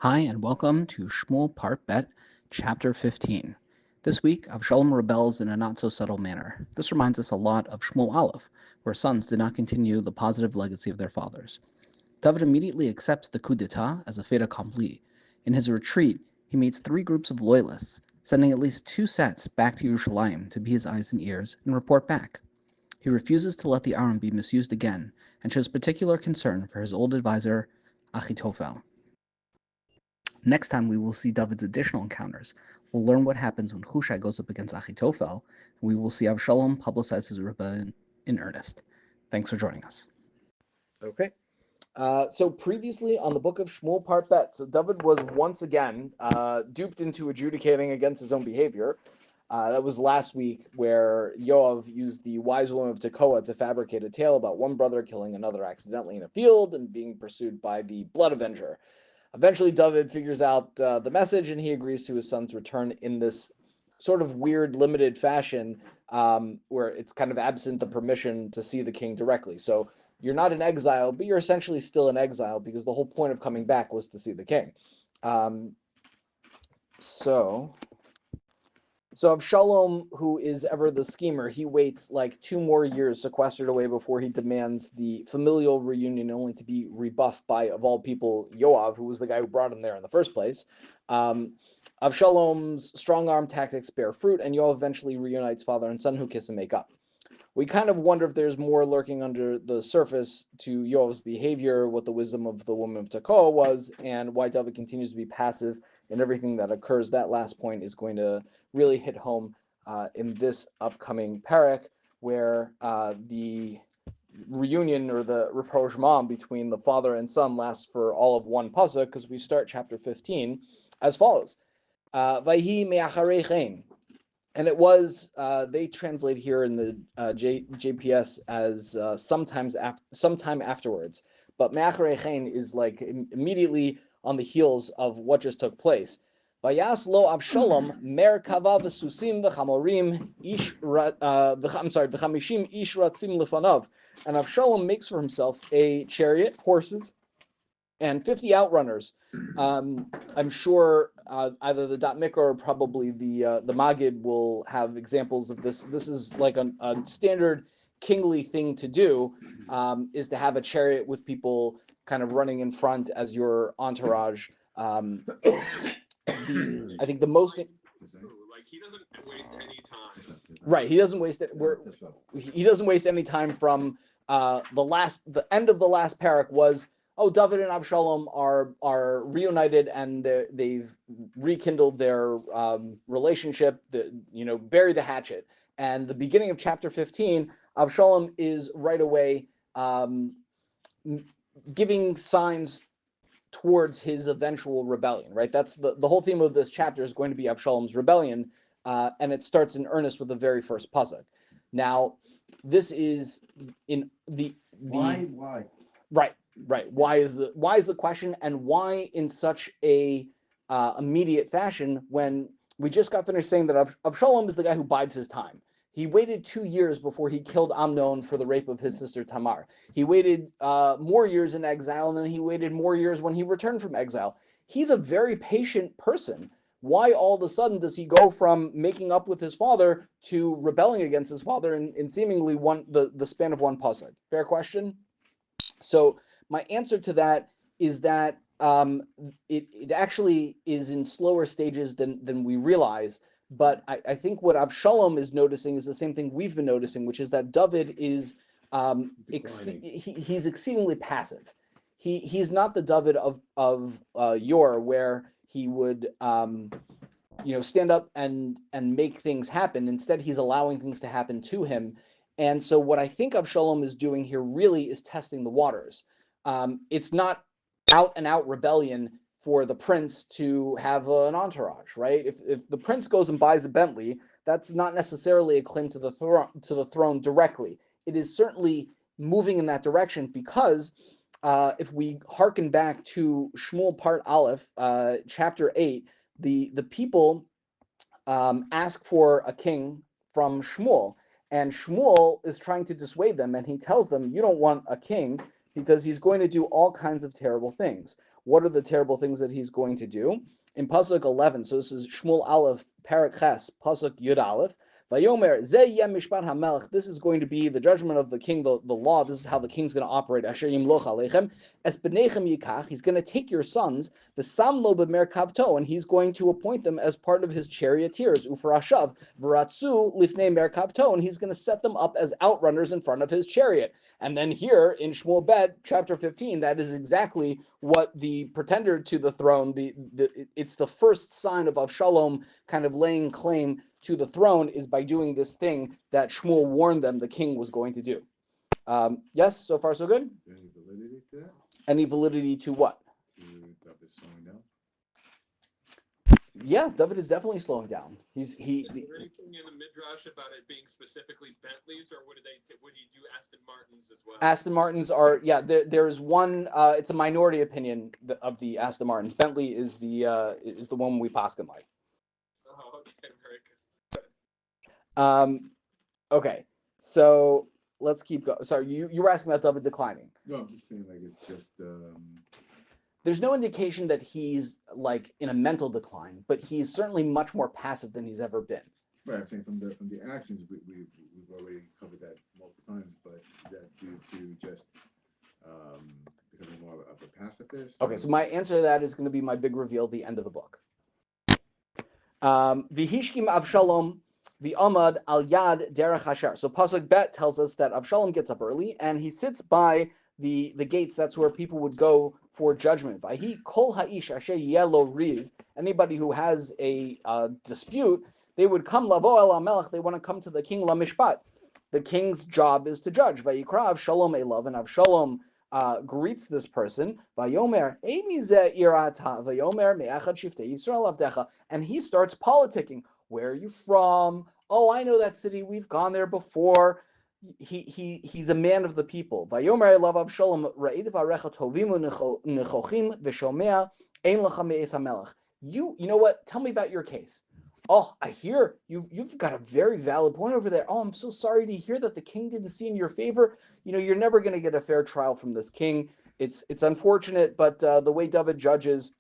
Hi, and welcome to Shmuel Part Bet, Chapter 15. This week, Avshalom rebels in a not-so-subtle manner. This reminds us a lot of Shmuel Alef, where sons did not continue the positive legacy of their fathers. David immediately accepts the coup d'etat as a fait accompli. In his retreat, he meets three groups of loyalists, sending at least two sets back to Yerushalayim to be his eyes and ears and report back. He refuses to let the Aron be misused again, and shows particular concern for his old advisor, Achitofel. Next time, we will see David's additional encounters. We'll learn what happens when Hushai goes up against Achitofel, and we will see Avshalom publicize his rebellion in earnest. Thanks for joining us. Okay. So previously on the book of Shmuel Part Bet, so David was once again duped into adjudicating against his own behavior. That was last week, where Yoav used the wise woman of Tekoa to fabricate a tale about one brother killing another accidentally in a field and being pursued by the blood avenger. Eventually, David figures out the message, and he agrees to his son's return in this sort of weird, limited fashion, where it's kind of absent the permission to see the king directly. So you're not in exile, but you're essentially still in exile, because the whole point of coming back was to see the king. So Avshalom, who is ever the schemer, he waits like 2 more years sequestered away before he demands the familial reunion, only to be rebuffed by, of all people, Yoav, who was the guy who brought him there in the first place. Avshalom's strong-arm tactics bear fruit, and Yoav eventually reunites father and son, who kiss and make up. We kind of wonder if there's more lurking under the surface to Yoav's behavior, what the wisdom of the woman of Tekoa was, and why David continues to be passive in everything that occurs. That last point is going to really hit home in this upcoming parak, where the reunion or the rapprochement between the father and son lasts for all of one pasuk, because we start chapter 15 as follows. Vayhi me'acharei chen. And it was, they translate here in the JPS as sometime afterwards. But me'acharei chen is like immediately on the heels of what just took place. Vayas lo Avshalom merkava v'susim v'chamorim v'chamishim ish ratzim lefanav. And Avshalom makes for himself a chariot, horses, and 50 outrunners. I'm sure either the Dot Mikra or probably the Magid will have examples of this. This is like a standard kingly thing to do, is to have a chariot with people kind of running in front as your entourage. I think the most... Like, he doesn't waste any time. Right, he doesn't waste it. He doesn't waste any time from the end of the last parak was, oh, David and Avshalom are reunited, and they've rekindled their relationship. Bury the hatchet. And the beginning of chapter 15, Avshalom is right away giving signs towards his eventual rebellion. Right, that's the whole theme of this chapter is going to be Avshalom's rebellion, and it starts in earnest with the very first pasuk. Now, this is in the why Right. Why is the question, and why in such a immediate fashion, when we just got finished saying that Avshalom is the guy who bides his time. He waited 2 years before he killed Amnon for the rape of his sister Tamar. He waited more years in exile, and then he waited more years when he returned from exile. He's a very patient person. Why all of a sudden does he go from making up with his father to rebelling against his father in seemingly the span of one pasuk? Fair question. So my answer to that is that it actually is in slower stages than we realize. But I think what Avshalom is noticing is the same thing we've been noticing, which is that David is he's exceedingly passive. He's not the David of Yor, where he would stand up and make things happen. Instead, he's allowing things to happen to him. And so what I think Avshalom is doing here really is testing the waters. It's not out and out rebellion for the prince to have an entourage, right? If the prince goes and buys a Bentley, that's not necessarily a claim to the throne directly. It is certainly moving in that direction, because if we hearken back to Shmuel Part Aleph, chapter 8, the people ask for a king from Shmuel, and Shmuel is trying to dissuade them, and he tells them, you don't want a king because he's going to do all kinds of terrible things. What are the terrible things that he's going to do? In Pasuk 11, so this is Shmuel Alef, Parak Ches, Pasuk Yud Aleph, Vayomer, Zeh yem mishpat hamelech. This is going to be the judgment of the king, the law. This is how the king's going to operate. Asher yimloch aleichem, es b'nechem yikach. He's going to take your sons, the samlo b'mer kavto, and he's going to appoint them as part of his charioteers. Ufarashav v'ratzu lifnei mer kavto, and he's going to set them up as outrunners in front of his chariot. And then here in Shmuel Bet, chapter 15, that is exactly what the pretender to the throne. It's the first sign of Avshalom kind of laying claim to the throne is by doing this thing that Shmuel warned them the king was going to do. Yes, so far so good? Any validity to that? Any validity to what? To David slowing down? Yeah, David is definitely slowing down. Is there anything in the Midrash about it being specifically Bentleys, or would he do Aston Martins as well? Aston Martins are, there's one, it's a minority opinion of the Aston Martins. Bentley is the one we paskin like. Oh, okay, very good. Okay, so let's keep going. Sorry, you were asking about David declining. No, I'm just saying, like, it's just, There's no indication that he's like in a mental decline, but he's certainly much more passive than he's ever been. right, I'm saying from the actions, we've already covered that multiple times, but is that due to just becoming more of a pacifist? Okay, so my answer to that is going to be my big reveal at the end of the book. V'hishkim Avshalom v'amad al yad derech hashar. So Pasuk Bet tells us that Avshalom gets up early and he sits by the gates. That's where people would go for judgment. V'hi kol ha'ish asher yelo riv. Anybody who has a dispute, they would come lavo el hamelech. They want to come to the king lamishpat. The king's job is to judge. Vayikra Avshalom elav, and Avshalom greets this person. Vayomer emize irata vayomer me'achad shiftei Yisrael avdecha, and he starts politicking. Where are you from? Oh, I know that city. We've gone there before. He's a man of the people. Vayomer elav Avshalom ra'id varecha tovimu nechochim v'shomea ein lecha me'es hamelech. You know what? Tell me about your case. Oh, I hear you've got a very valid point over there. Oh, I'm so sorry to hear that the king didn't see in your favor. You're never going to get a fair trial from this king. It's unfortunate, but the way David judges,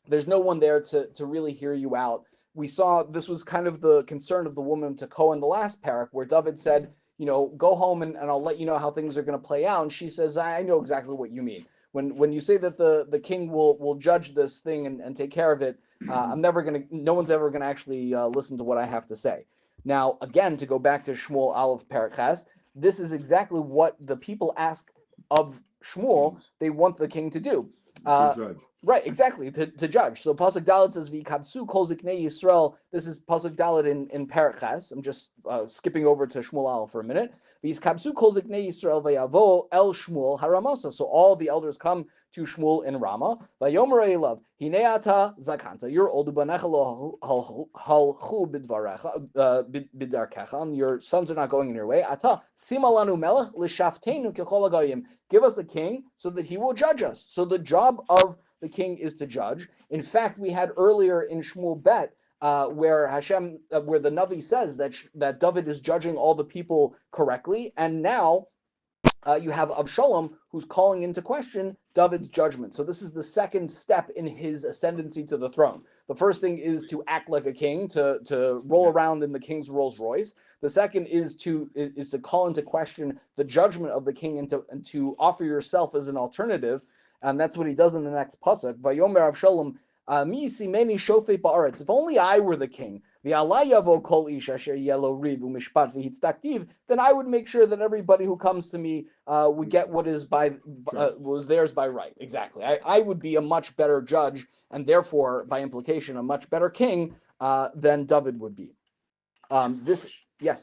there's no one there to really hear you out. We saw this was kind of the concern of the woman to Tekoa in the last parak, where David said, go home and I'll let you know how things are going to play out. And she says, I know exactly what you mean. When you say that the king will judge this thing and take care of it, no one's ever gonna actually listen to what I have to say. Now, again, to go back to Shmuel Alef Parak Ches, this is exactly what the people ask of Shmuel. They want the king to do. Judge. Right, exactly, to judge. So Pasuk Dalet says, "V'kabsu kol ziknei Yisrael." This is Pasuk Dalet in Parak Ches. I'm just skipping over to Shmuel Alef for a minute. V'kabsu kol ziknei Yisrael v'yavo el Shmuel haramosa. So all the elders come to Shmuel in Ramah. Vayomer elav hinei ata zakanta. You're old, ubanecha lo halchu b'darkecha. Your sons are not going in your way. Ata simalanu melech l'shaftenu kechol hagayim. Give us a king so that he will judge us. So the job of the king is to judge. In fact, we had earlier in Shmuel Bet where where the Navi says that David is judging all the people correctly, and now you have Avshalom who's calling into question David's judgment. So this is the second step in his ascendancy to the throne. The first thing is to act like a king, to roll around in the king's Rolls Royce. The second is to call into question the judgment of the king and to offer yourself as an alternative. And that's what he does in the next pasuk. Vayomer Avshalom, mi simeni shofei ba'aretz. If only I were the king, v'alay kol ish asher yelo riv u'mishpat v'hitztaktiv, then I would make sure that everybody who comes to me would get what is was theirs by right. Exactly. I would be a much better judge, and therefore, by implication, a much better king than David would be. Yes. Yeah.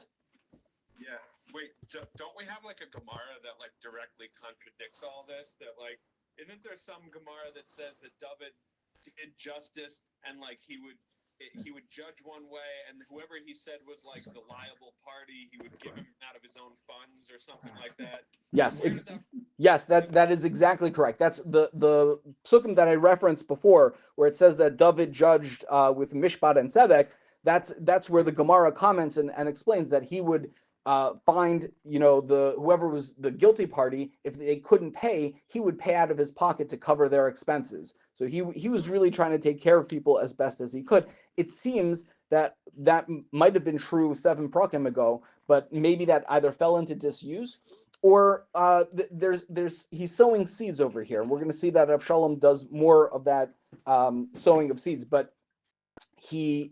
Wait, don't we have like a Gemara that like directly contradicts all this? That like, isn't there some Gemara that says that David did justice and like he would judge one way, and whoever he said was like the liable party, he would give him out of his own funds or something like that? Yes, yes, that is exactly correct. That's the psukim that I referenced before, where it says that David judged with mishpat and tzedek. That's where the Gemara comments and explains that he would find, the whoever was the guilty party. If they couldn't pay, he would pay out of his pocket to cover their expenses. So he was really trying to take care of people as best as he could. It seems that might have been true 7 prakim ago, but maybe that either fell into disuse, or he's sowing seeds over here. And we're going to see that Avshalom does more of that sowing of seeds. But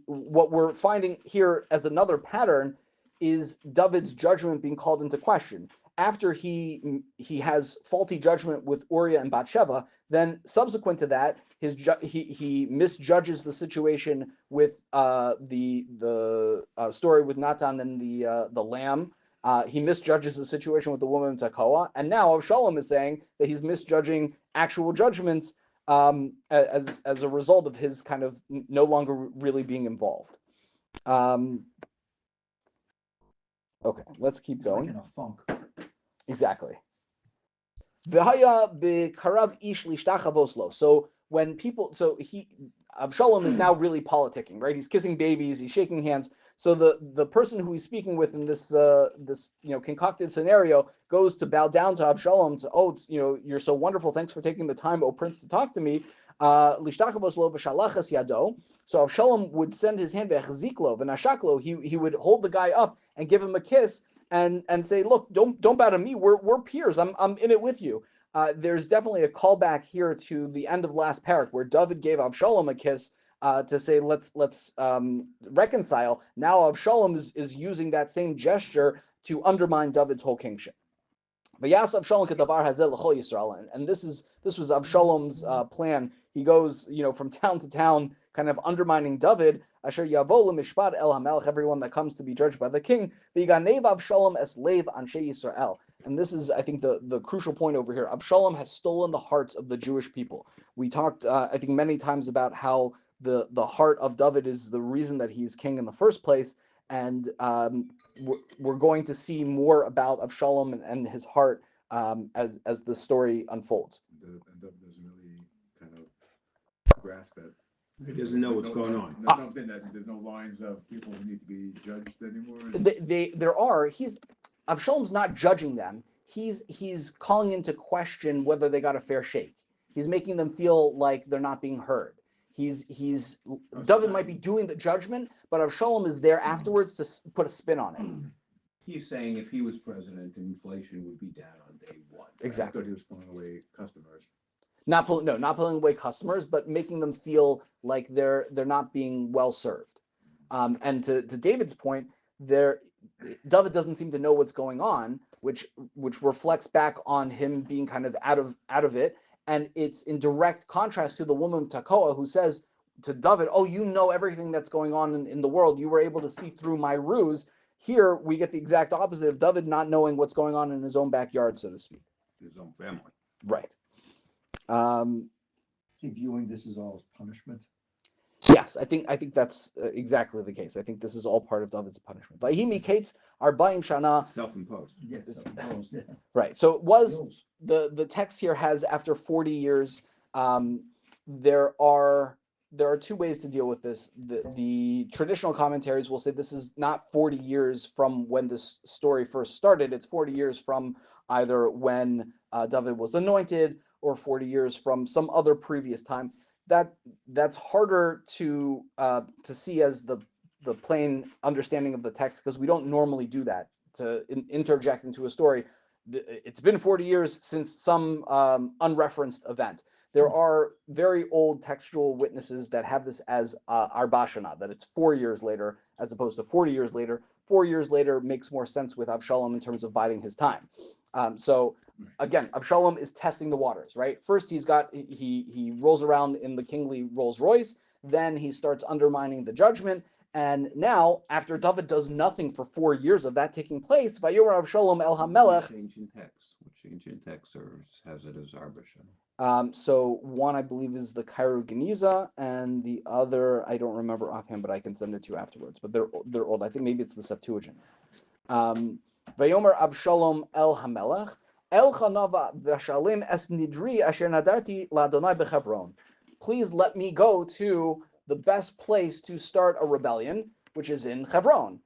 what we're finding here as another pattern is David's judgment being called into question. After he has faulty judgment with Uriah and Bathsheba, then subsequent to that, he misjudges the situation with the story with Natan and the lamb. He misjudges the situation with the woman in Tekoa, and now Avshalom is saying that he's misjudging actual judgments as a result of his kind of no longer really being involved. Okay, let's keep going. Like in a funk. Exactly. So when people, Avshalom is now really politicking, right? He's kissing babies, he's shaking hands. So the person who he's speaking with in this concocted scenario goes to bow down to Avshalom. You're so wonderful. Thanks for taking the time, O prince, to talk to me. So Avshalom would send his hand he would hold the guy up and give him a kiss and say, look, don't bow to me. We're peers. I'm in it with you. There's definitely a callback here to the end of last parak where David gave Avshalom a kiss to say let's reconcile. Now Avshalom is using that same gesture to undermine David's whole kingship. And this was Avshalom's plan. He goes, from town to town, kind of undermining David. Asher yavo lemishpat el hamelech, everyone that comes to be judged by the king. V'yiganev Avshalom es leiv anshe Yisrael. And this is, I think, the crucial point over here. Avshalom has stolen the hearts of the Jewish people. We talked, I think, many times about how the heart of David is the reason that he's king in the first place. And we're going to see more about Avshalom and his heart as the story unfolds. And David doesn't really kind of grasp it. He doesn't know what's going on. No, I'm saying that there's no lines of people who need to be judged anymore. There are. Avshalom's not judging them. He's calling into question whether they got a fair shake. He's making them feel like they're not being heard. David might be doing the judgment, but Avshalom is there afterwards to put a spin on it. He's saying if he was president, inflation would be down on day one. Exactly. I thought he was pulling away customers. Not pulling away customers, but making them feel like they're not being well served. And to David's point, David doesn't seem to know what's going on, which reflects back on him being kind of out of it. And it's in direct contrast to the woman of Tekoa who says to David, "Oh, you know everything that's going on in the world. You were able to see through my ruse." Here we get the exact opposite of David not knowing what's going on in his own backyard, so to speak. His own family. Right. Is he viewing this as all punishment? Yes, I think that's exactly the case. I think this is all part of David's punishment. Vayimi Kates Arbaim Shana. Self-imposed. Yes, self-imposed, yeah. Right. So it was the text here has after 40 years. There are 2 ways to deal with this. The traditional commentaries will say this is not 40 years from when this story first started. It's 40 years from either when David was anointed or 40 years from some other previous time. That's harder to see as the plain understanding of the text, because we don't normally do that to interject into a story. It's been 40 years since some unreferenced event. There are very old textual witnesses that have this as Arbashana, that it's 4 years later as opposed to 40 years later. 4 years later makes more sense with Avshalom in terms of biding his time. So again, Avshalom is testing the waters, right? First, he rolls around in the kingly Rolls Royce. Then he starts undermining the judgment. And now, after David does nothing for 4 years of that taking place, Vayomer Avshalom El Hamelech. Which ancient text has it as Arbashana? So one, I believe, is the Cairo Geniza, and the other, I don't remember offhand, but I can send it to you afterwards. But they're old. I think maybe it's the Septuagint. Vayomer Avshalom El Hamelech El Chanava Vashalim Es Nidri Asher Nadarti LaDonai BeChevron. Please let me go to the best place to start a rebellion, which is in Hebron.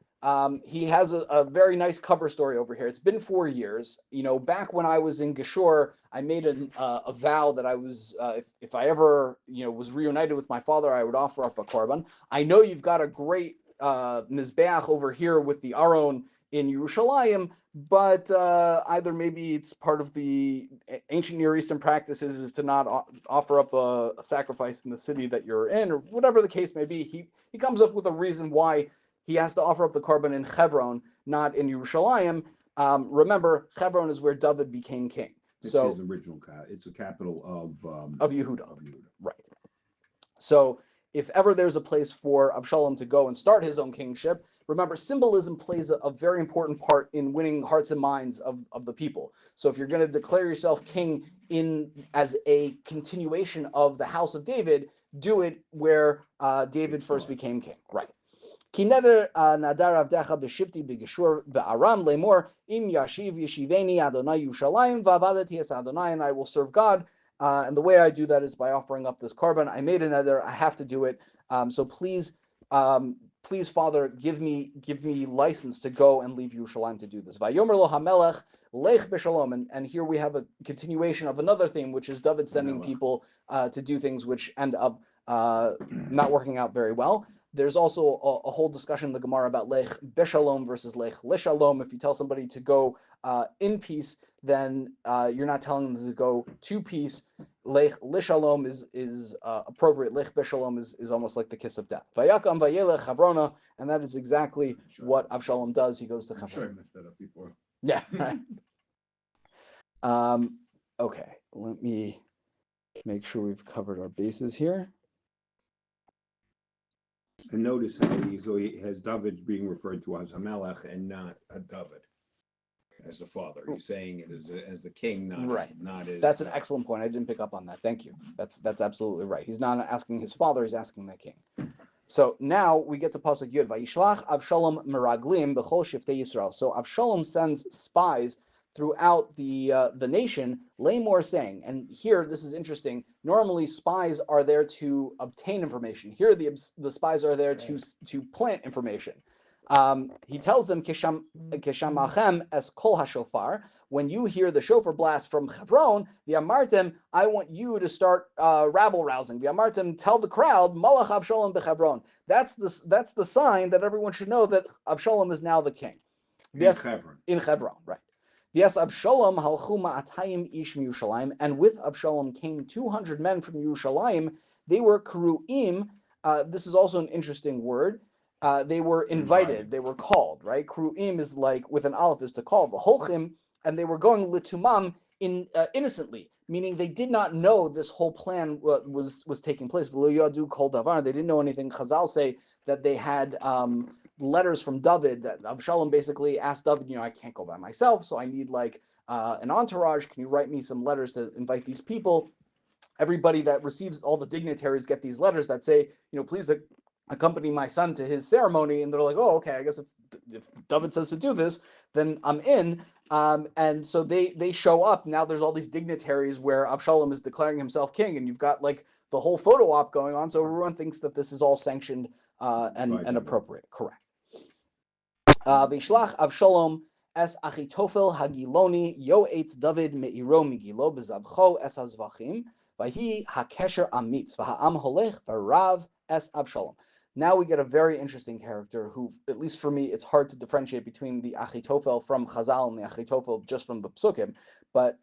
he has a very nice cover story over here. It's been 4 years. Back when I was in Geshur, I made a vow that I was, if I ever, was reunited with my father, I would offer up a korban. I know you've got a great mizbeach over here with the Aron in Yerushalayim, but either maybe it's part of the ancient Near Eastern practices is to not offer up a sacrifice in the city that you're in, or whatever the case may be. He comes up with a reason why he has to offer up the korban in Hebron, not in Yerushalayim. Remember, Hebron is where David became king. It's so his original it's the capital of Yehuda. Right. So if ever there's a place for Avshalom to go and start his own kingship, remember, symbolism plays a very important part in winning hearts and minds of the people. So if you're going to declare yourself king as a continuation of the house of David, do it where David first became king. Right. Ki neder nadar avdecha b'shivti b'geshur b'aram lemor im yashiv yeshiveni Adonai Yushalayim v'avadati es Adonai, and I will serve God. And the way I do that is by offering up this korban. I made a neder. I have to do it. So please, Father, give me license to go and leave Yerushalayim to do this. Vayomer lo hamelech lech b'shalom, and here we have a continuation of another theme, which is David sending people to do things which end up not working out very well. There's also a whole discussion in the Gemara about lech beshalom versus lech lishalom. If you tell somebody to go in peace, then you're not telling them to go to peace. Lech lishalom is appropriate. Lech beshalom is almost like the kiss of death. Vayakam vayelech Chavrona, and that is exactly what Avshalom does. He goes to Hebron. I'm sure I messed that up before. Yeah. Right. Okay. Let me make sure we've covered our bases here. And notice how he has David being referred to as Hamelech and not a David as the father. He's saying it as a king, not right. As That's an excellent point. I didn't pick up on that. Thank you. That's absolutely right. He's not asking his father. He's asking the king. So now we get to pasuk Yud. Vayishlach Avshalom meraglim b'chol shiftei Yisrael. So Avshalom sends spies throughout the nation, Lamor saying, and here this is interesting. Normally, spies are there to obtain information. Here, the spies are there to plant information. He tells them, "Kishamachem es kol hashofar." When you hear the shofar blast from Hebron, the Amartim, I want you to start rabble rousing. The Amartim, tell the crowd, Malach Avshalom b'Hebron. That's the sign that everyone should know that Avshalom is now the king. In Hebron, right? Yes, Avshalom halchu ma'atayim ish Yerushalayim, and with Avshalom came 200 men from Yerushalayim. They were kru'im. This is also an interesting word. They were invited. They were called. Right? Kru'im is like with an aleph is to call. The holchim, and they were going litumam innocently, meaning they did not know this whole plan was taking place. They didn't know anything. Chazal say that they had letters from David, that Avshalom basically asked David, I can't go by myself, so I need like an entourage. Can you write me some letters to invite these people? Everybody that receives, all the dignitaries get these letters that say, please accompany my son to his ceremony. And they're like, oh, okay, I guess if David says to do this, then I'm in. And so they show up. Now there's all these dignitaries where Avshalom is declaring himself king, and you've got like the whole photo op going on. So everyone thinks that this is all sanctioned and appropriate. Correct. Vishlach Avshalom es Achitofel Hagiloni Yoetz David Meiro Migilo Bezabcho es Hazvachim Vahi Hakesher Amitz Vaham Holech Varav es Avshalom. Now we get a very interesting character who, at least for me, it's hard to differentiate between the Achitofel from Chazal and the Achitofel just from the Psukim. But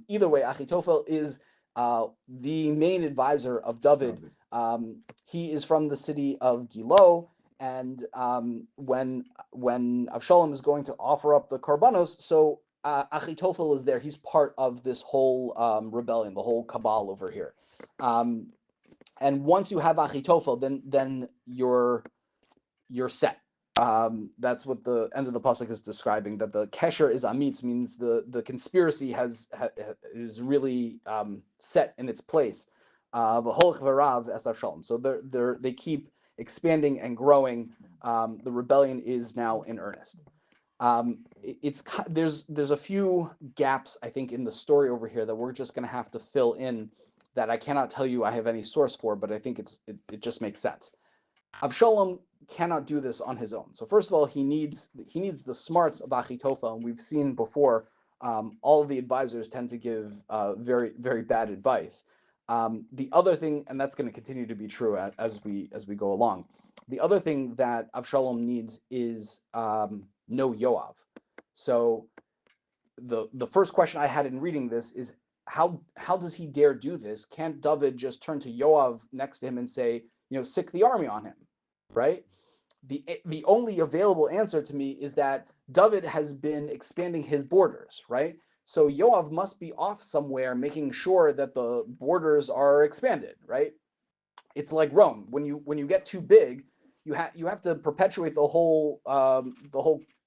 either way, Achitofel is the main advisor of David. He is from the city of Gilo. And when Avshalom is going to offer up the korbanos, so Achitofel is there. He's part of this whole rebellion, the whole cabal over here. And once you have Achitofel, then you're set. That's what the end of the pasuk is describing. That the kesher is amitz, means the conspiracy is really set in its place. V'holch v'rav es Avshalom. So they keep expanding and growing. The rebellion is now in earnest. There's a few gaps, I think, in the story over here that we're just going to have to fill in, that I cannot tell you I have any source for, but I think it just makes sense. Avshalom cannot do this on his own. So first of all, he needs the smarts of Achitofel, and we've seen before. All of the advisors tend to give very, very bad advice. The other thing, and that's going to continue to be true as we go along. The other thing that Avshalom needs is no Yoav. So the first question I had in reading this is how does he dare do this? Can't David just turn to Yoav next to him and say, sick the army on him, right? The only available answer to me is that David has been expanding his borders, right? So Yoav must be off somewhere making sure that the borders are expanded, right? It's like Rome. When you get too big, you have to perpetuate the whole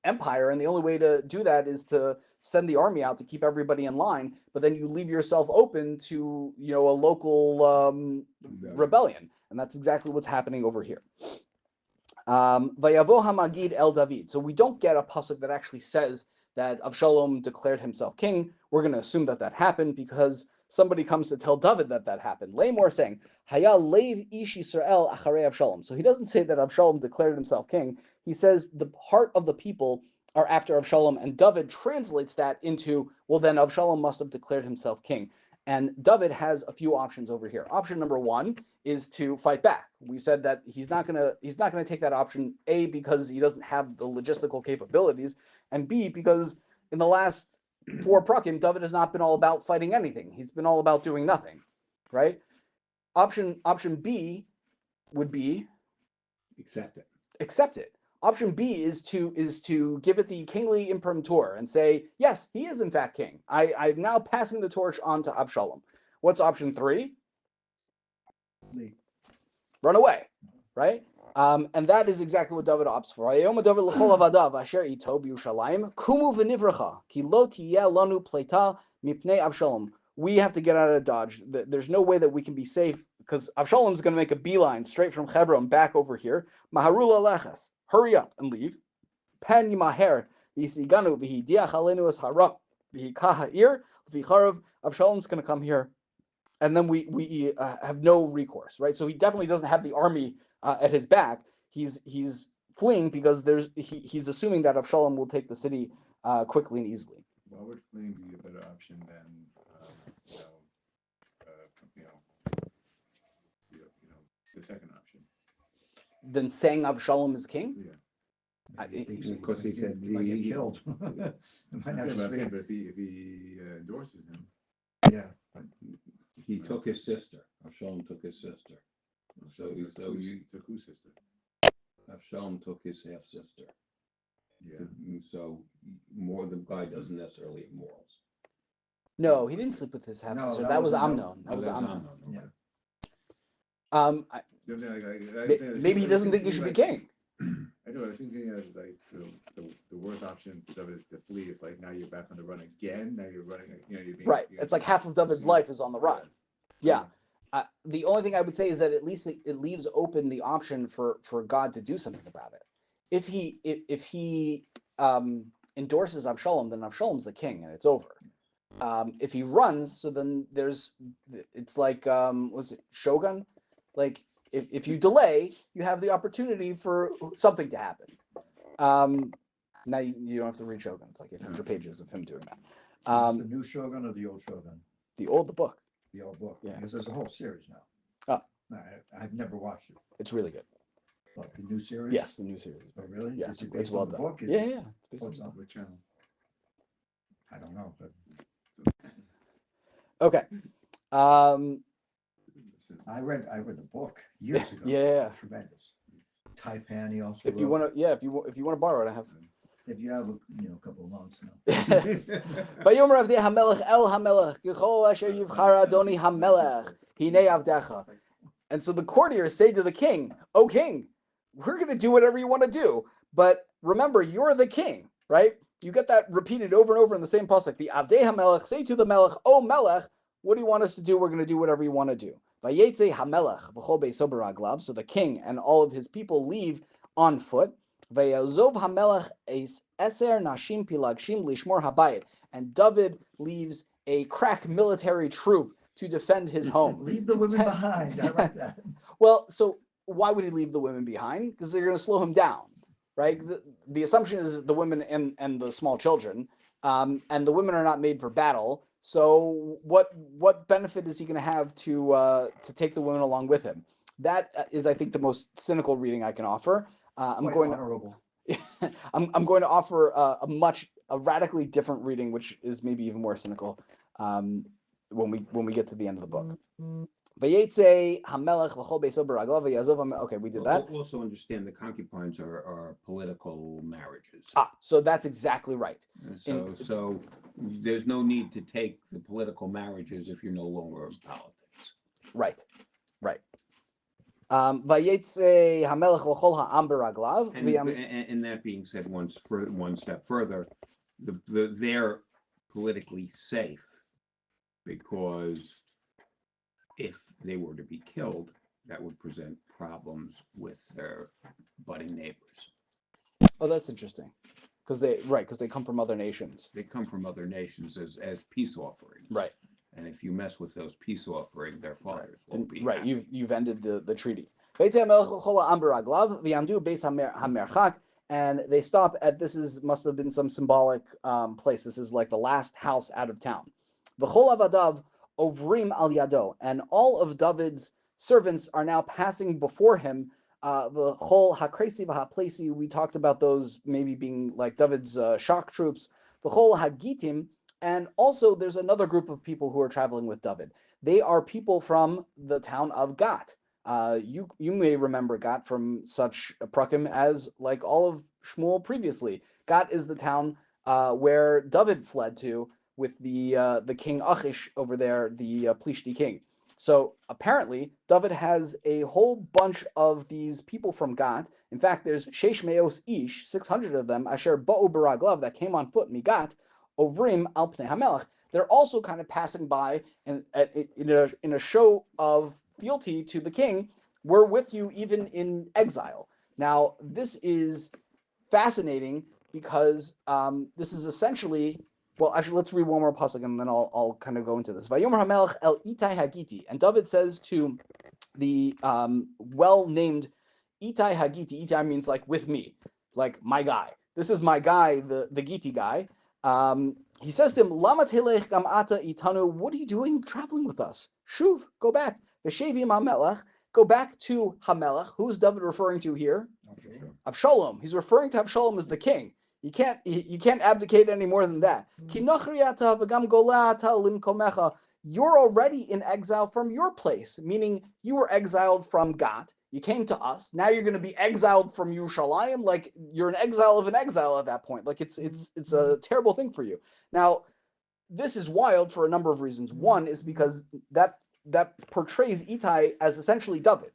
empire, and the only way to do that is to send the army out to keep everybody in line. But then you leave yourself open to a local rebellion, and that's exactly what's happening over here. Vayavo hamagid el David. So we don't get a pasuk that actually says that Avshalom declared himself king. We're going to assume that happened because somebody comes to tell David that happened. Lamor saying, Haya leiv ish Yisrael acharei Avshalom. So he doesn't say that Avshalom declared himself king. He says the heart of the people are after Avshalom, and David translates that into, well, then Avshalom must have declared himself king. And David has a few options over here. Option number one is to fight back. We said that he's not gonna take that option, A, because he doesn't have the logistical capabilities, and B, because in the last 4 prakim, David has not been all about fighting anything. He's been all about doing nothing, right? Option B would be accept it. Option B is to give it the kingly imprimatur and say, yes, he is in fact king. I'm now passing the torch on to Avshalom. What's option 3? Run away, right? And that is exactly what David opts for. We have to get out of Dodge. There's no way that we can be safe because Avshalom is going to make a beeline straight from Hebron back over here. Maharula lechas, hurry up and leave. Pen yimaher v'yisiganu v'hidiach alenu es hara v'hikaha'ir v'charav. Avshalom's going to come here, and then we have no recourse, right? So he definitely doesn't have the army at his back. He's fleeing because he's assuming that Avshalom will take the city quickly and easily. Why would fleeing be a better option than the second option? Than saying Avshalom is king? Yeah. Because he said he might get killed. But if he endorses him, Yeah. he took his sister. Avshalom took his sister. So took whose sister? Avshalom took his half sister. Yeah. So more the guy doesn't necessarily have morals. No, he didn't sleep with his half sister. That was Amnon. That was Amnon. Yeah. Maybe he doesn't think he should be king. I know. I was thinking as like the worst option for David is to flee. It's like now you're back on the run again. Now you're running. You're being, right. It's like half of David's life is on the run. Yeah. The only thing I would say is that at least it leaves open the option for God to do something about it. If he endorses Avshalom, then Avshalom's the king and it's over. If he runs, so then it's like was it Shogun? Like if you delay, you have the opportunity for something to happen. Now you don't have to read Shogun. It's like 800 pages of him doing that. The new Shogun or the old Shogun? The book. The old book. Yeah. Because there's a whole series now. Oh. I've never watched it. It's really good. What, the new series? Yes, the new series. Oh, really? Yeah, Is it it's based well on the done. book? Yeah. It's based on What channel? I don't know. But okay. I read the book years ago. Yeah. Tremendous. Taipan, he also If you wrote. want to, if you want to borrow it, I have. If you have a couple of months now. Vayomer Avdei Hamelech El Hamelech Yechol Asher Yivchar Adoni Hamelech Hinei Avdecha. And so the courtiers say to the king, "O king, we're going to do whatever you want to do, but remember, you're the king, right?" You get that repeated over and over in the same pasuk. The Avdei Hamelech say to the Melech, "O Melech, what do you want us to do? We're going to do whatever you want to do." Vayetze Hamelech v'chol beiso beraglav. So the king and all of his people leave on foot. Vayazov Hamelech eser nashim pilagshim lishmor habayit. And David leaves a crack military troop to defend his home. Leave the women behind. I like that. Well, so why would he leave the women behind? Because they're going to slow him down, right? The assumption is the women and the small children, and the women are not made for battle. So what benefit is he going to have to take the women along with him? That is, I think, the most cynical reading I can offer. I'm going to offer a radically different reading, which is maybe even more cynical when we get to the end of the book. Okay, we did that. Also understand the concubines are political marriages. So that's exactly right. So there's no need to take the political marriages if you're no longer in politics. Right. And that being said, one step further, they're politically safe, because if they were to be killed, that would present problems with their budding neighbors. Oh, that's interesting, because they come from other nations. They come from other nations as peace offerings. Right. And if you mess with those peace offerings, their fathers won't be right. happy. You've ended the treaty. And they stop at, must have been some symbolic place. This is like the last house out of town. Ovrim al yado, and all of David's servants are now passing before him. The whole hakresi v'haplesi, we talked about those maybe being like David's shock troops. The whole hagitim, and also there's another group of people who are traveling with David. They are people from the town of Gath. You may remember Gath from such prakim as like all of Shmuel previously. Gath is the town where David fled to with the king Achish over there, the Plishti king. So apparently, David has a whole bunch of these people from Gath. In fact, there's Sheish Meos Ish, 600 of them, Asher Ba'u Baraglav, that came on foot, Migat, Ovrim al Pnei HaMelech. They're also kind of passing by and in a show of fealty to the king. We're with you even in exile. Now, this is fascinating because this is essentially, well, actually, let's read one more pasuk and then I'll kind of go into this. Vayomer HaMelech el Ittai Hagiti, and David says to the well-named Ittai Hagiti. Ittai means like with me, like my guy. This is my guy, the Giti guy. He says to him, Lama telech gam ata itanu, what are you doing traveling with us? Shuv, go back. V'shevim HaMelech, go back to HaMelech. Who's David referring to here? Avshalom. He's referring to Avshalom as the king. You can't abdicate any more than that. You're already in exile from your place, meaning you were exiled from Gath. You came to us. Now you're going to be exiled from Yerushalayim. Like you're an exile of an exile at that point. Like it's a terrible thing for you. Now, this is wild for a number of reasons. One is because that portrays Ittai as essentially David.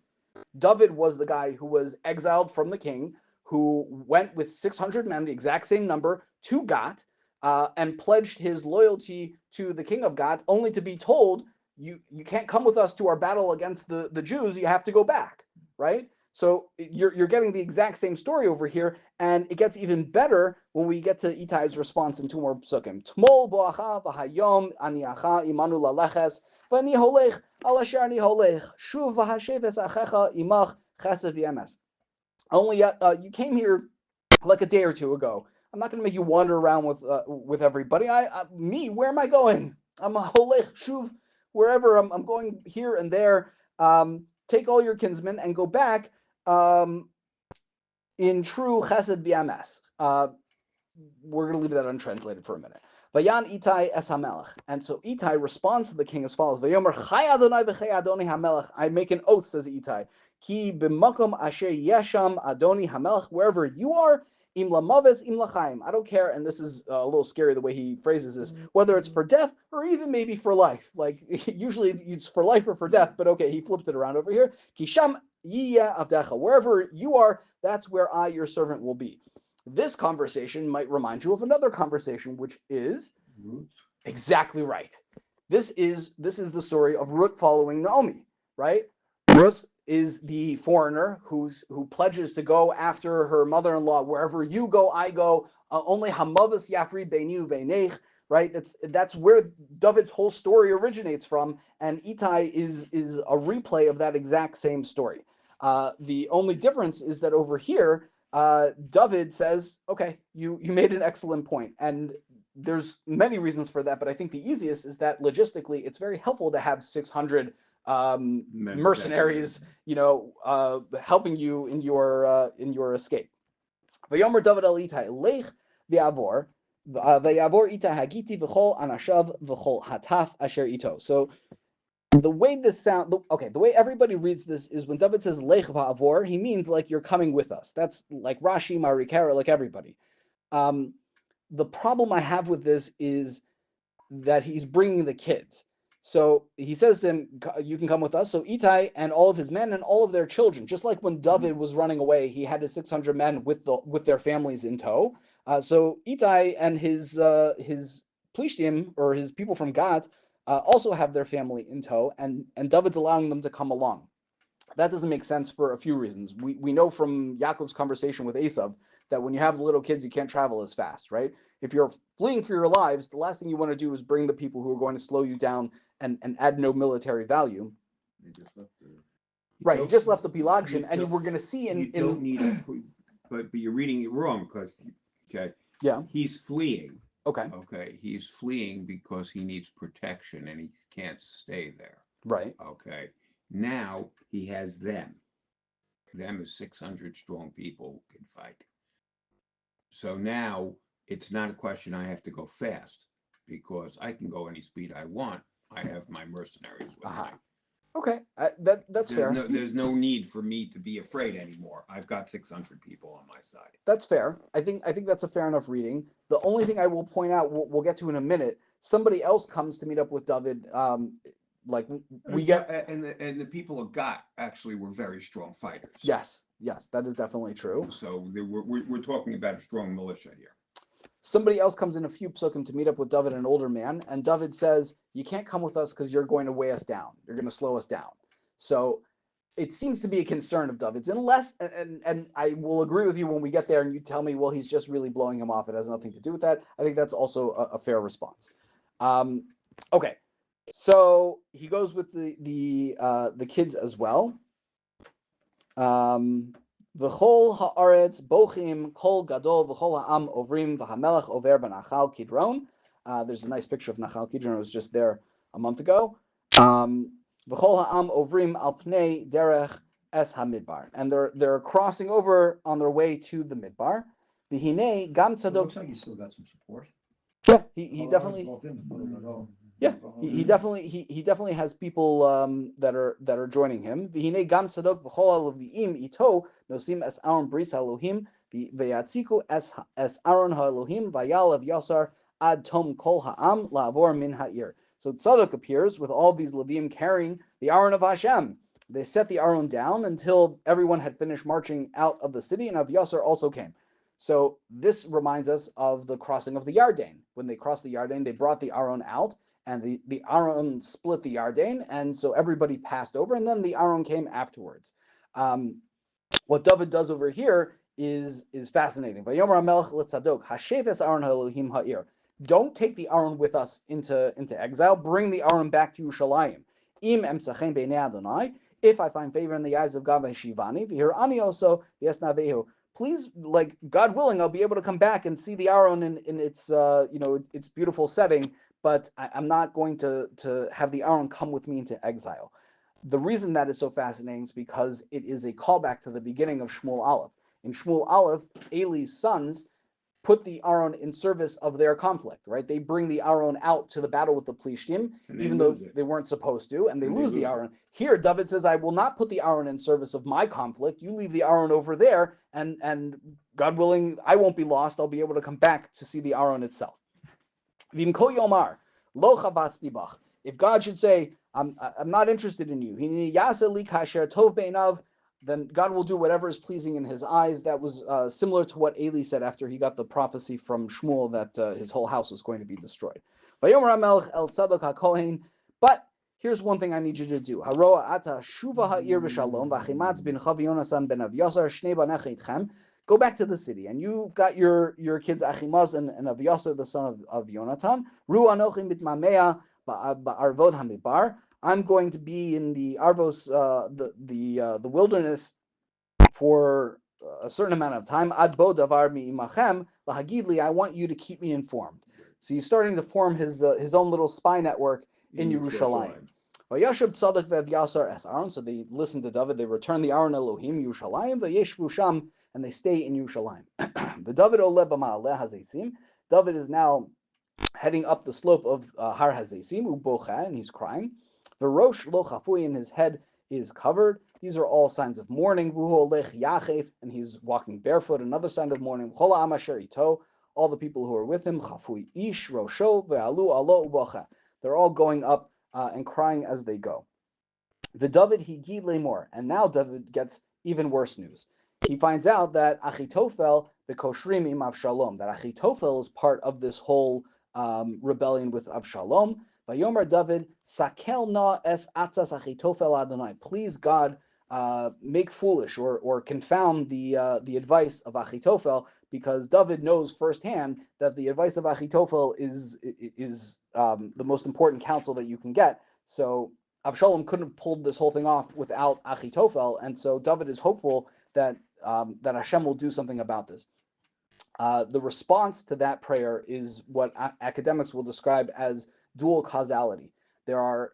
David was the guy who was exiled from the king, who went with 600 men, the exact same number, to Gath, and pledged his loyalty to the king of Gath, only to be told, you can't come with us to our battle against the Jews, you have to go back, right? So you're getting the exact same story over here, and it gets even better when we get to Ittai's response in two more psukim. Tmol bo'acha v'hayom aniacha imanu laleches v'ani holech al asher ani holech shuv v'hasheves achecha imach chesed v'emes. Only you came here like a day or two ago. I'm not going to make you wander around with everybody. Me, where am I going? I'm a holech shuv wherever. I'm going here and there. Take all your kinsmen and go back in true chesed v'emes. We're going to leave that untranslated for a minute. Vayan Ittai es hamelech, and so Ittai responds to the king as follows: Vayomer Chai Adonai v'Chai Adoni hamelech. I make an oath, says Ittai, ki b'makom asher yesham Adoni hamelech, wherever you are, im lamaves im lachaim. I don't care, and this is a little scary the way he phrases this, whether it's for death or even maybe for life. Like usually it's for life or for death, but okay, he flipped it around over here. Ki sham yiyeh avdecha, wherever you are, that's where I, your servant, will be. This conversation might remind you of another conversation, which is Ruth. Exactly right. This is the story of Ruth following Naomi, right? Ruth is the foreigner who pledges to go after her mother-in-law. Wherever you go, I go. Only Hamavas Yafri Beinu Beinech, right? That's where David's whole story originates from, and Ittai is a replay of that exact same story. The only difference is that over here, David says, okay, you made an excellent point. And there's many reasons for that, but I think the easiest is that logistically, it's very helpful to have 600 mercenaries, helping you in your escape. Vayomer David el Ittai, lech v'yavor, v'yavor Ittai hagiti v'chol anashav v'chol hataf asher ito. So the way this sound, the way everybody reads this is when David says lech v'avor, he means like you're coming with us. That's like Rashi, Marikara, like everybody. The problem I have with this is that he's bringing the kids. So he says to him, you can come with us. So Ittai and all of his men and all of their children, just like when David was running away, he had his 600 men with their families in tow. So Ittai and his plishtim, or his people from Gath, also have their family in tow, and David's allowing them to come along. That doesn't make sense for a few reasons. We know from Yaakov's conversation with Esav that when you have little kids, you can't travel as fast, right? If you're fleeing for your lives, the last thing you want to do is bring the people who are going to slow you down and add no military value. Right, he just left the Pelagshim, and we're going to see but you're reading it wrong because, yeah, he's fleeing. Okay, he's fleeing because he needs protection and he can't stay there. Right. Okay, now he has them. Them as 600 strong people who can fight. So now it's not a question I have to go fast because I can go any speed I want. I have my mercenaries with me. Okay, that's fair. There's no need for me to be afraid anymore. I've got 600 people on my side. That's fair. I think that's a fair enough reading. The only thing I will point out, we'll get to in a minute, somebody else comes to meet up with David. Like we get, and the people of Gath actually were very strong fighters. Yes, that is definitely true. So we're talking about a strong militia here. Somebody else comes in a few psukim to meet up with David, an older man, and David says, you can't come with us because you're going to weigh us down. You're going to slow us down. So it seems to be a concern of David's, unless, and I will agree with you when we get there and you tell me, well, he's just really blowing him off. It has nothing to do with that. I think that's also a fair response. Okay, so he goes with the kids as well. V'chol haaretz bochim kol gadol v'chol ha'am ovrim v'hamelech over b'nachal Kidron. There's a nice picture of Nachal Kidron. I was just there a month ago. V'chol ha'am ovrim al pnei derech es hamidbar, and they're crossing over on their way to the midbar. V'hinei gam tzadok. Looks like he's still got some support. Yeah, he definitely. Yeah, he definitely has people that are joining him. V'hinei gam tzadok v'chol ha'leviim ito nosim es Aron bris ha'Elohim v'yatziku es Aron ha'Elohim v'yal Yasar ad tom kol ha'am la'avor min ha'ir. So Tzadok appears with all these Leviim carrying the Aron of Hashem. They set the Aron down until everyone had finished marching out of the city, and Avyasar also came. So this reminds us of the crossing of the Yarden. When they crossed the Yarden, they brought the Aron out, and the Aron split the Yarden, and so everybody passed over, and then the Aron came afterwards. What David does over here is fascinating. Vayomer HaMelech leTzadok, Hasheves Aron ha'Elohim ha'ir. Don't take the Aron with us into exile. Bring the Aron back to Yerushalayim. Im emsachem b'nei Adonai. If I find favor in the eyes of God, v'heshivani v'hirani also v'yesnavehu. Please, like God willing, I'll be able to come back and see the Aron in its its beautiful setting. But I'm not going to have the Aron come with me into exile. The reason that is so fascinating is because it is a callback to the beginning of Shmuel Alef. In Shmuel Alef, Eli's sons put the Aron in service of their conflict, right? They bring the Aron out to the battle with the Plishtim, even though they weren't supposed to, and they lose the Aron. Here, David says, I will not put the Aron in service of my conflict. You leave the Aron over there, and God willing, I won't be lost. I'll be able to come back to see the Aron itself. If God should say, I'm not interested in you, then God will do whatever is pleasing in his eyes. That was similar to what Eli said after he got the prophecy from Shmuel that his whole house was going to be destroyed. But here's one thing I need you to do. Go back to the city, and you've got your kids Achimaaz and Avyasar, the son of Yonatan. I'm going to be in the Arvos, the wilderness for a certain amount of time. Ad bo davar mi'imachem lahagidli. I want you to keep me informed. So he's starting to form his own little spy network in Yerushalayim. Vayashav tzadok ve'Evyasar es Aron. So they listen to David. They return the Aron Elohim Yerushalayim vayeshvu sham, and they stay in Yerushalayim. The David ole b'ma'aleh hazesim. David is now heading up the slope of Har Hazesim, ubocha, and he's crying. The rosh lo chafui, and his head is covered. These are all signs of mourning. Vuhu olech yachef, and he's walking barefoot. Another sign of mourning. Chola amasher ito, all the people who are with him. Chafui ish rosho ve'alu alo ubocha. They're all going up and crying as they go. The David higi lemor, and now David gets even worse news. He finds out that Achitofel bekoshrim im Avshalom, that Achitofel is part of this whole rebellion with Avshalom. Vayomer David, sakel na es atzas Achitofel Adonai. Please God, make foolish or confound the advice of Achitofel, because David knows firsthand that the advice of Achitofel is the most important counsel that you can get. So Avshalom couldn't have pulled this whole thing off without Achitofel, and so David is hopeful that Hashem will do something about this. The response to that prayer is what academics will describe as dual causality. There are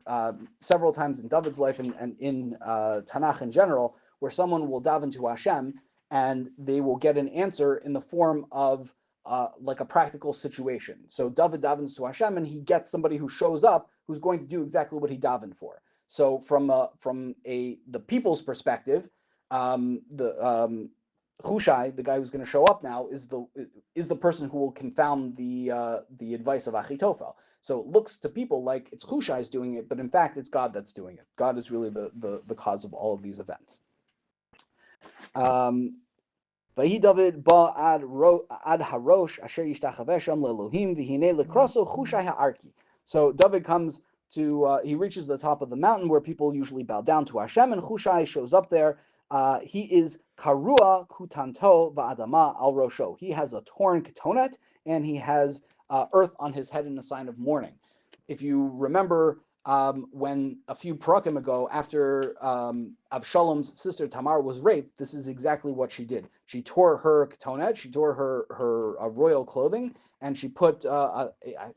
several times in David's life and in Tanakh in general where someone will daven to Hashem and they will get an answer in the form of like a practical situation. So David davens to Hashem and he gets somebody who shows up who's going to do exactly what he davened for. So from the people's perspective, Hushai, the guy who's going to show up now, is the person who will confound the advice of Achitofel. So it looks to people like it's Hushai's doing it, but in fact it's God that's doing it. God is really the cause of all of these events. Vahi David ba ad harosh asher yishtachavesham leElohim v'hinei lekroso Hushai ha'arki. So David comes to he reaches the top of the mountain where people usually bow down to Hashem, and Hushai shows up there. He is karua kutanto va'adama al rosho. He has a torn ketonet and he has earth on his head in a sign of mourning. If you remember, when a few parakim ago, after Avshalom's sister Tamar was raped, this is exactly what she did. She tore her ketonet, she tore her royal clothing, and she put I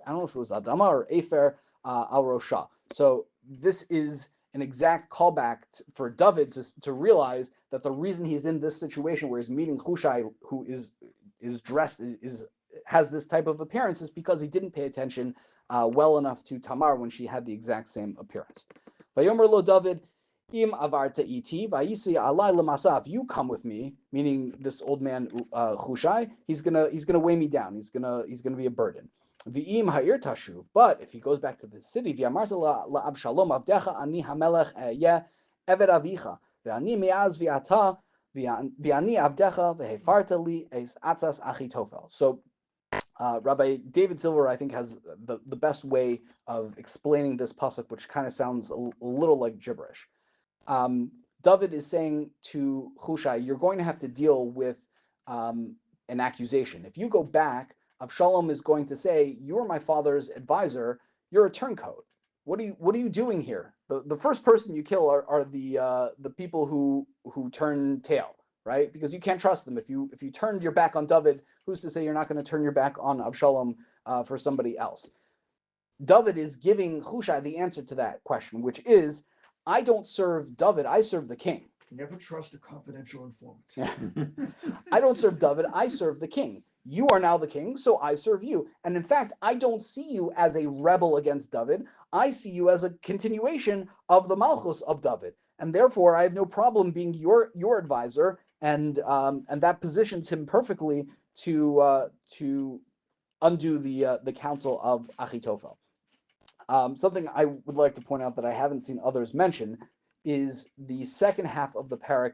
don't know if it was adama or afer al rosha. So this is an exact callback for David to realize that the reason he's in this situation where he's meeting Hushai, who is dressed has this type of appearance, is because he didn't pay attention well enough to Tamar when she had the exact same appearance. Vayomer lo David, im avarta iti vayisi alai lemasa. If you come with me, meaning this old man Hushai, he's gonna weigh me down. He's gonna be a burden. V'im ha'ir tashuv. But if he goes back to the city, v'amarta la'Avshalom avdecha ani hamelech eyeh eved avicha v'ani me'az v'ata v'ani avdecha v'hefarta li es atzas Achitofel. So Rabbi David Silver, I think, has the best way of explaining this pasuk, which kind of sounds a little like gibberish. David is saying to Hushai, you're going to have to deal with an accusation. If you go back, Avshalom is going to say, you're my father's advisor, you're a turncoat. What are you doing here? The first person you kill are the people who turn tail, right? Because you can't trust them. If you turned your back on David, who's to say you're not going to turn your back on Avshalom for somebody else? David is giving Hushai the answer to that question, which is, I don't serve David, I serve the king. Never trust a confidential informant. Yeah. I don't serve David, I serve the king. You are now the king, so I serve you. And in fact, I don't see you as a rebel against David. I see you as a continuation of the Malchus of David. And therefore, I have no problem being your advisor. And that positions him perfectly to undo the counsel of Achitofel. Something I would like to point out that I haven't seen others mention is the second half of the parak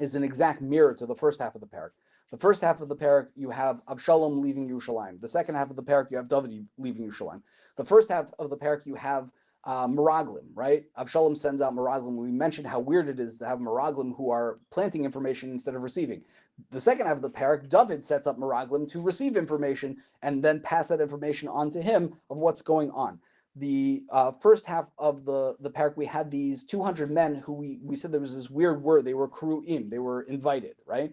is an exact mirror to the first half of the parak. The first half of the parak, you have Avshalom leaving Yerushalayim. The second half of the parak, you have David leaving Yerushalayim. The first half of the parak, you have Meraglim, right? Avshalom sends out Meraglim. We mentioned how weird it is to have Meraglim who are planting information instead of receiving. The second half of the parak, David sets up Meraglim to receive information and then pass that information on to him of what's going on. the first half of the parak, we had these 200 men who we said there was this weird word. They were kru'im. They were invited, right?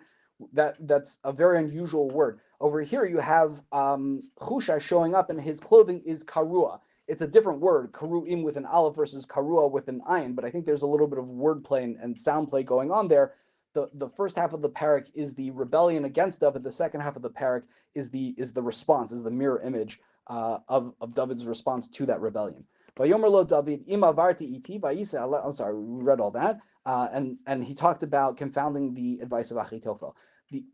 That's a very unusual word. Over here, you have Hushai showing up, and his clothing is karua. It's a different word, karu'im with an aleph versus karua with an ayin, but I think there's a little bit of wordplay and sound play going on there. The first half of the parak is the rebellion against David. The second half of the parak is the response, is the mirror image of David's response to that rebellion. Vayomer lo David ima varti iti vayisa. I'm sorry, we read all that, and he talked about confounding the advice of Achitofel.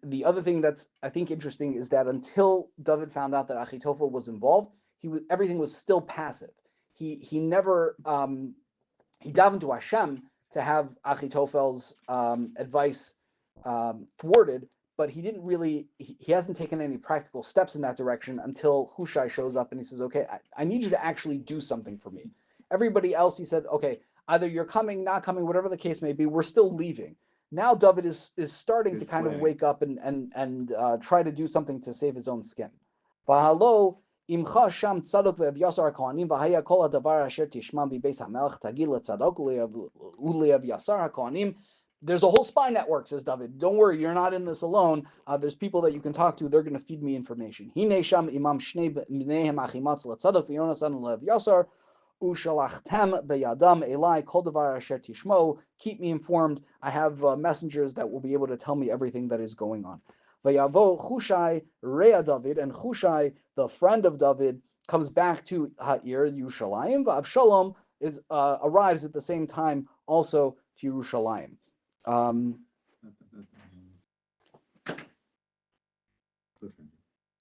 The other thing that's I think interesting is that until David found out that Achitofel was involved, everything was still passive. He never he davened to Hashem to have Achitophel's advice thwarted, but he didn't really, he hasn't taken any practical steps in that direction until Hushai shows up and he says, okay, I need you to actually do something for me. Everybody else, he said, okay, either you're coming, not coming, whatever the case may be, we're still leaving. Now David is starting to kind of wake up and try to do something to save his own skin. V'halo imcha sham tzadok ve'evyasar hakohanim v'haya kol hadavar asher tishmam b'beis hamelech tagil letzadok ule'evyasar hakohanim. There's a whole spy network, says David. Don't worry, you're not in this alone. There's people that you can talk to. They're going to feed me information. Hine sham imam shnei b'neihem achimatz letzadok v'yonasan le'evyasar ushalachtem beyadam elai kol davar asher tishmo. Keep me informed. I have messengers that will be able to tell me everything that is going on. Vayavo Hushai Rea David, and Hushai, the friend of David, comes back to Ha'ir, Yerushalayim. Avshalom arrives at the same time also to Yerushalayim.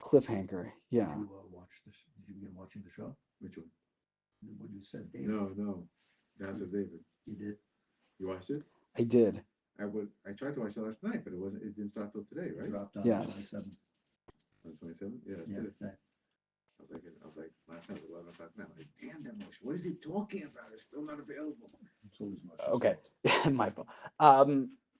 Cliffhanger, yeah. Did you watch this? Did you begin watching the show? Which one? What you said, David? No. That's of David. You did. You watched it? I did. I tried to watch it last night, but it didn't start till today, right? Dropped on Yes. 27. On 27? Yeah, Yeah, today. today. I was like, last night, 11 o'clock now. Like, damn that motion. What is he talking about? It's still not available. It's always much. Okay, my fault.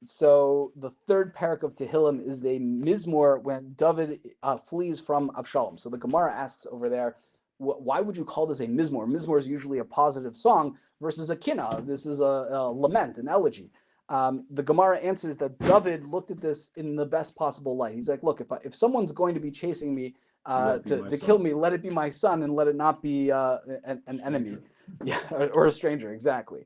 So the third parak of Tehillim is a mizmor when David flees from Avshalom. So the Gemara asks over there, why would you call this a mizmor? Mizmor is usually a positive song versus a kina. This is a lament, an elegy. The Gemara answers that David looked at this in the best possible light. He's like, look, if someone's going to be chasing me to kill me, let it be my son and let it not be an enemy, yeah, or a stranger, exactly.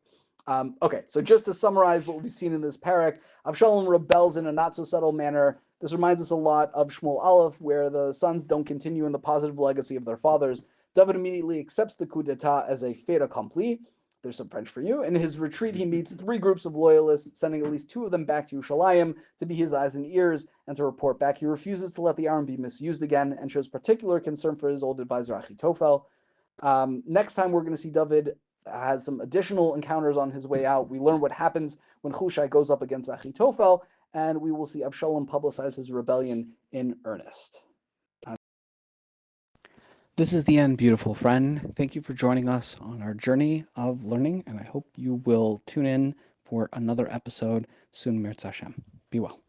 Okay, so just to summarize what we've seen in this parak, Avshalom rebels in a not so subtle manner. This reminds us a lot of Shmuel Alef, where the sons don't continue in the positive legacy of their fathers. David immediately accepts the coup d'etat as a fait accompli. There's some French for you. In his retreat, he meets 3 groups of loyalists, sending at least 2 of them back to Yerushalayim to be his eyes and ears and to report back. He refuses to let the Aron be misused again and shows particular concern for his old advisor Achitofel. Next time, we're going to see David has some additional encounters on his way out. We learn what happens when Hushai goes up against Achitofel, and we will see Avshalom publicize his rebellion in earnest. This is the end, beautiful friend. Thank you for joining us on our journey of learning, and I hope you will tune in for another episode soon, Mirz Hashem. Be well.